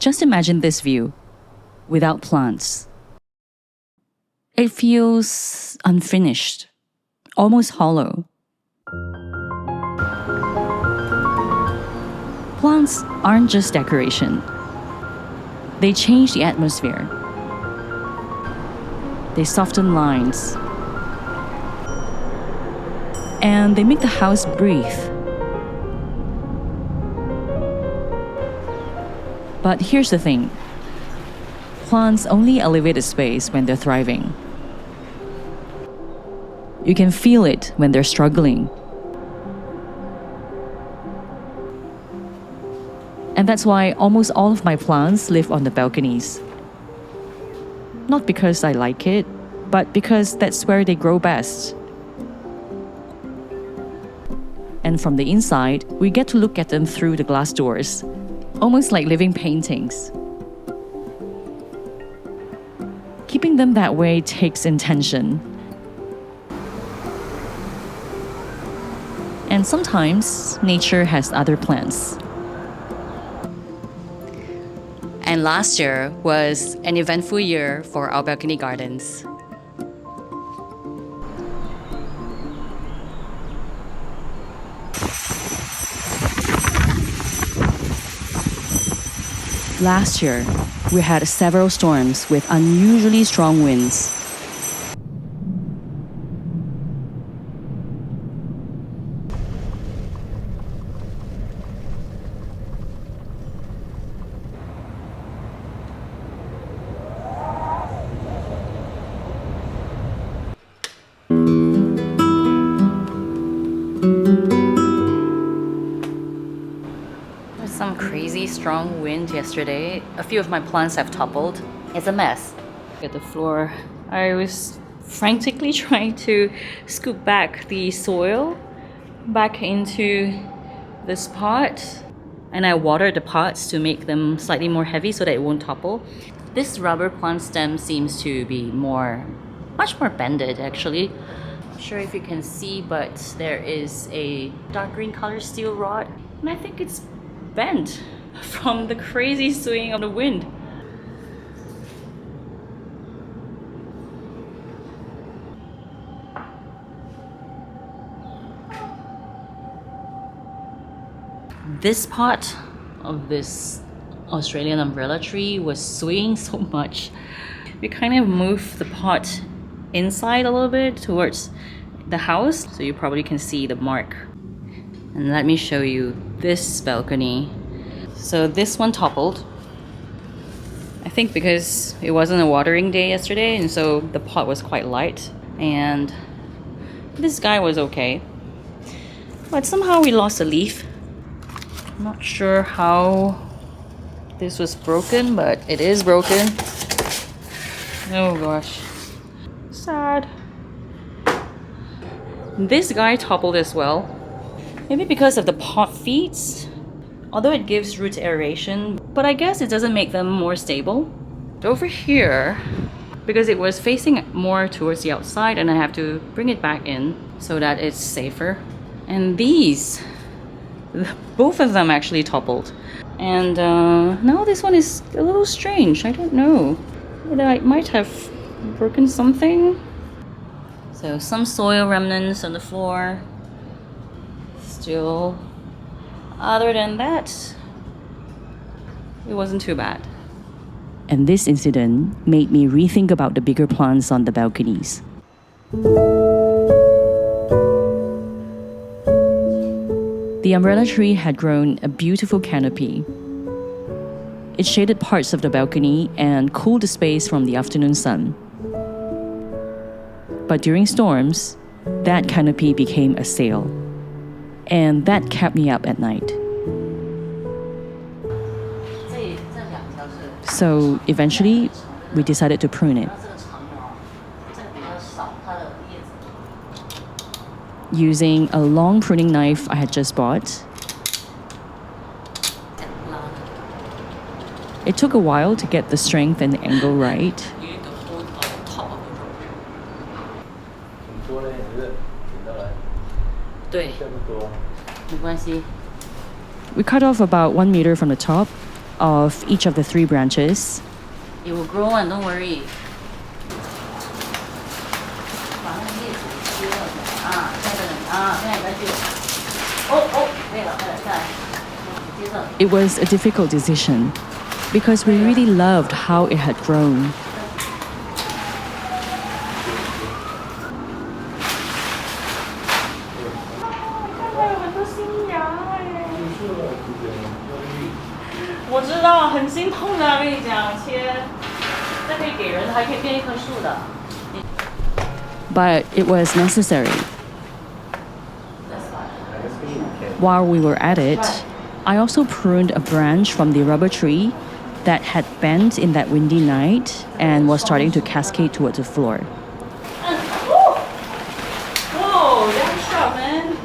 Just imagine this view without plants. It feels unfinished, almost hollow. Plants aren't just decoration. They change the atmosphere. They soften lines. And they make the house breathe. But here's the thing. Plants only elevate a space when they're thriving. You can feel it when they're struggling. And that's why almost all of my plants live on the balconies. Not because I like it, but because that's where they grow best. And from the inside, we get to look at them through the glass doors, almost like living paintings. Keeping them that way takes intention. And sometimes, nature has other plans. And last year was an eventful year for our balcony gardens. Last year, we had several storms with unusually strong winds. Some crazy strong wind yesterday. A few of my plants have toppled. It's a mess. At the floor, I was frantically trying to scoop back the soil back into this pot, and I watered the pots to make them slightly more heavy so that it won't topple. This rubber plant stem seems to be much more bended actually. Not sure if you can see, but there is a dark green color steel rod, and I think it's bent from the crazy swing of the wind. This part of this Australian umbrella tree was swaying so much. We kind of moved the pot inside a little bit towards the house, so you probably can see the mark. And let me show you this balcony. So this one toppled. I think because it wasn't a watering day yesterday, and so the pot was quite light. And this guy was okay. But somehow we lost a leaf. Not sure how this was broken, but it is broken. Oh gosh. Sad. This guy toppled as well. Maybe because of the pot feet, although it gives root aeration, but I guess it doesn't make them more stable. Over here, because it was facing more towards the outside, and I have to bring it back in so that it's safer. And these, both of them actually toppled. And now this one is a little strange. I don't know. I might have broken something. So some soil remnants on the floor. Still, other than that, it wasn't too bad. And this incident made me rethink about the bigger plants on the balconies. The umbrella tree had grown a beautiful canopy. It shaded parts of the balcony and cooled the space from the afternoon sun. But during storms, that canopy became a sail. And that kept me up at night. So eventually, we decided to prune it. Using a long pruning knife I had just bought. It took a while to get the strength and the angle right. We cut off about 1 meter from the top of each of the 3 branches. It will grow on, don't worry. It was a difficult decision because we really loved how it had grown. But it was necessary. While we were at it, I also pruned a branch from the rubber tree that had bent in that windy night and was starting to cascade towards the floor. Whoa, that's sharp, man.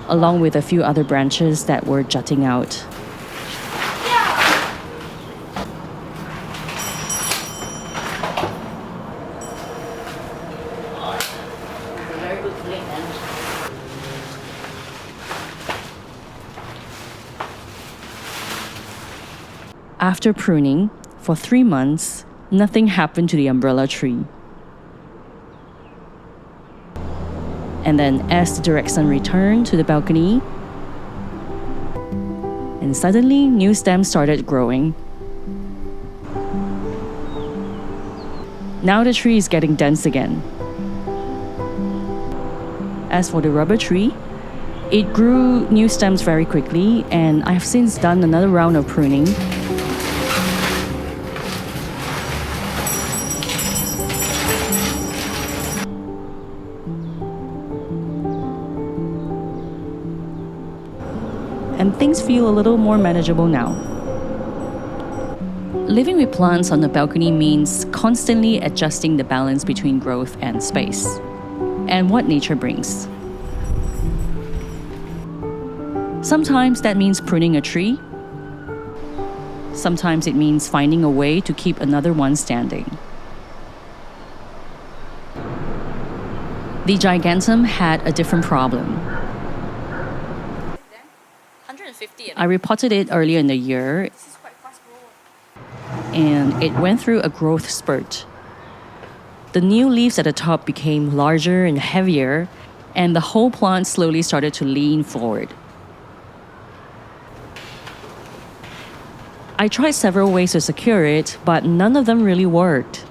Along with a few other branches that were jutting out. After pruning, for 3 months, nothing happened to the umbrella tree. And then as the direct sun returned to the balcony, and suddenly new stems started growing. Now the tree is getting dense again. As for the rubber tree, it grew new stems very quickly, and I've since done another round of pruning. And things feel a little more manageable now. Living with plants on the balcony means constantly adjusting the balance between growth and space, and what nature brings. Sometimes that means pruning a tree. Sometimes it means finding a way to keep another one standing. The Gigantum had a different problem. I repotted it earlier in the year, and it went through a growth spurt. The new leaves at the top became larger and heavier, and the whole plant slowly started to lean forward. I tried several ways to secure it, but none of them really worked.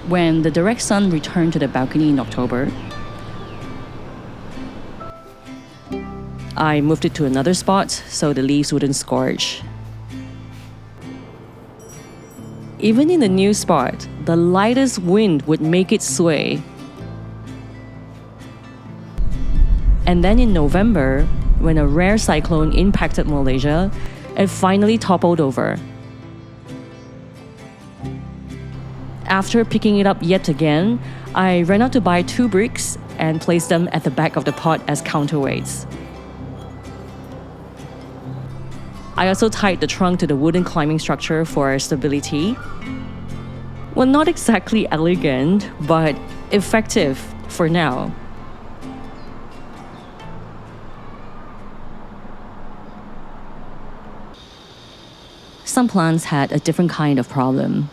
When the direct sun returned to the balcony in October, I moved it to another spot so the leaves wouldn't scorch. Even in the new spot, the lightest wind would make it sway. And then in November, when a rare cyclone impacted Malaysia, it finally toppled over. After picking it up yet again, I ran out to buy 2 bricks and placed them at the back of the pot as counterweights. I also tied the trunk to the wooden climbing structure for stability. Well, not exactly elegant, but effective for now. Some plants had a different kind of problem.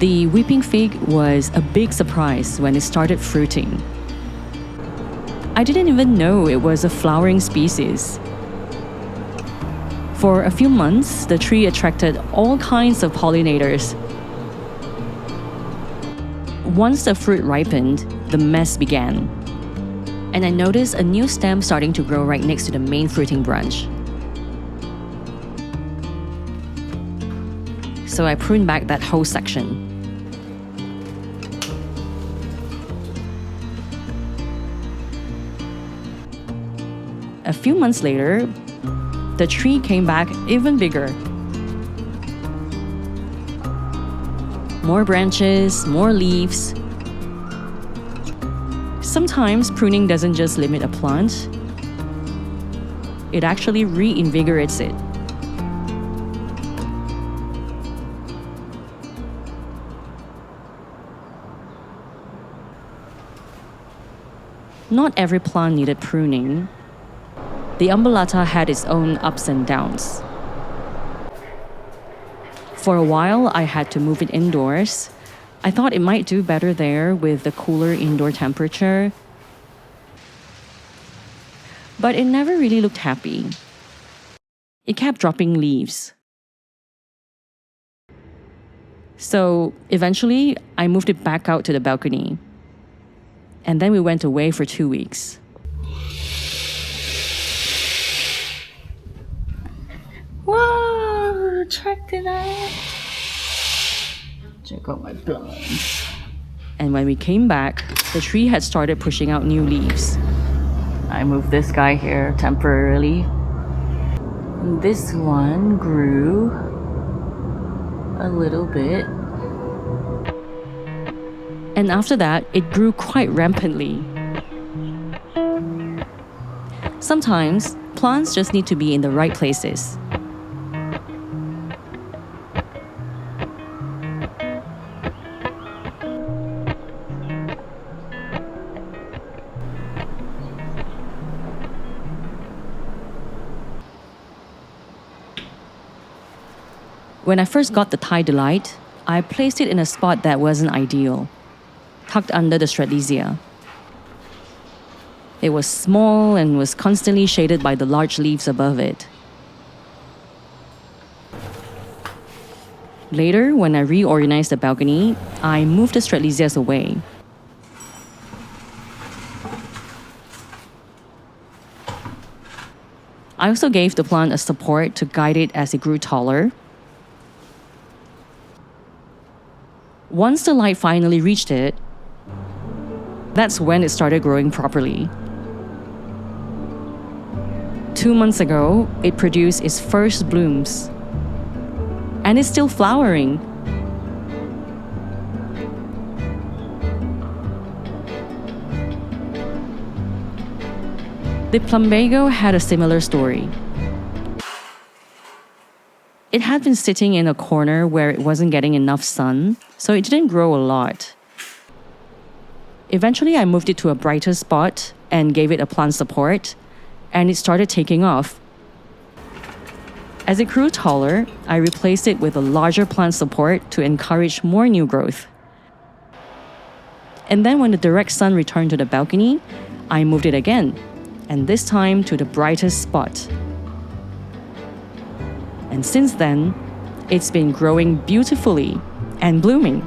The weeping fig was a big surprise when it started fruiting. I didn't even know it was a flowering species. For a few months, the tree attracted all kinds of pollinators. Once the fruit ripened, the mess began. And I noticed a new stem starting to grow right next to the main fruiting branch. So I pruned back that whole section. A few months later, the tree came back even bigger. More branches, more leaves. Sometimes pruning doesn't just limit a plant, it actually reinvigorates it. Not every plant needed pruning. The Umbellata had its own ups and downs. For a while, I had to move it indoors. I thought it might do better there with the cooler indoor temperature. But it never really looked happy. It kept dropping leaves. So eventually, I moved it back out to the balcony. And then we went away for 2 weeks. Whoa, check it out. Check out my plants. And when we came back, the tree had started pushing out new leaves. I moved this guy here temporarily. And this one grew a little bit. And after that, it grew quite rampantly. Sometimes, plants just need to be in the right places. When I first got the Thai Delight, I placed it in a spot that wasn't ideal, tucked under the Strelitzia. It was small and was constantly shaded by the large leaves above it. Later, when I reorganized the balcony, I moved the Strelitzias away. I also gave the plant a support to guide it as it grew taller. Once the light finally reached it, that's when it started growing properly. 2 months ago, it produced its first blooms. And it's still flowering. The Plumbago had a similar story. It had been sitting in a corner where it wasn't getting enough sun, so it didn't grow a lot. Eventually, I moved it to a brighter spot and gave it a plant support, and it started taking off. As it grew taller, I replaced it with a larger plant support to encourage more new growth. And then when the direct sun returned to the balcony, I moved it again, and this time to the brightest spot. And since then, it's been growing beautifully and blooming.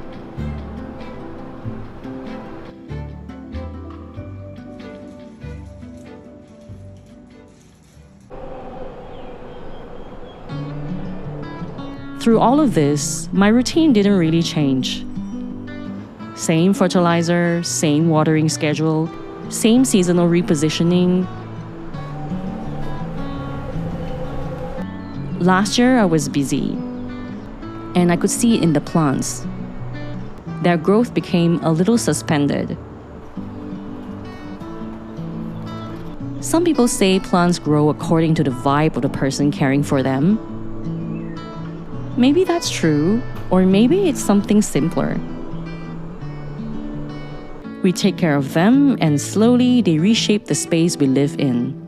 Through all of this, my routine didn't really change. Same fertilizer, same watering schedule, same seasonal repositioning. Last year, I was busy, and I could see it in the plants. Their growth became a little suspended. Some people say plants grow according to the vibe of the person caring for them. Maybe that's true, or maybe it's something simpler. We take care of them, and slowly they reshape the space we live in.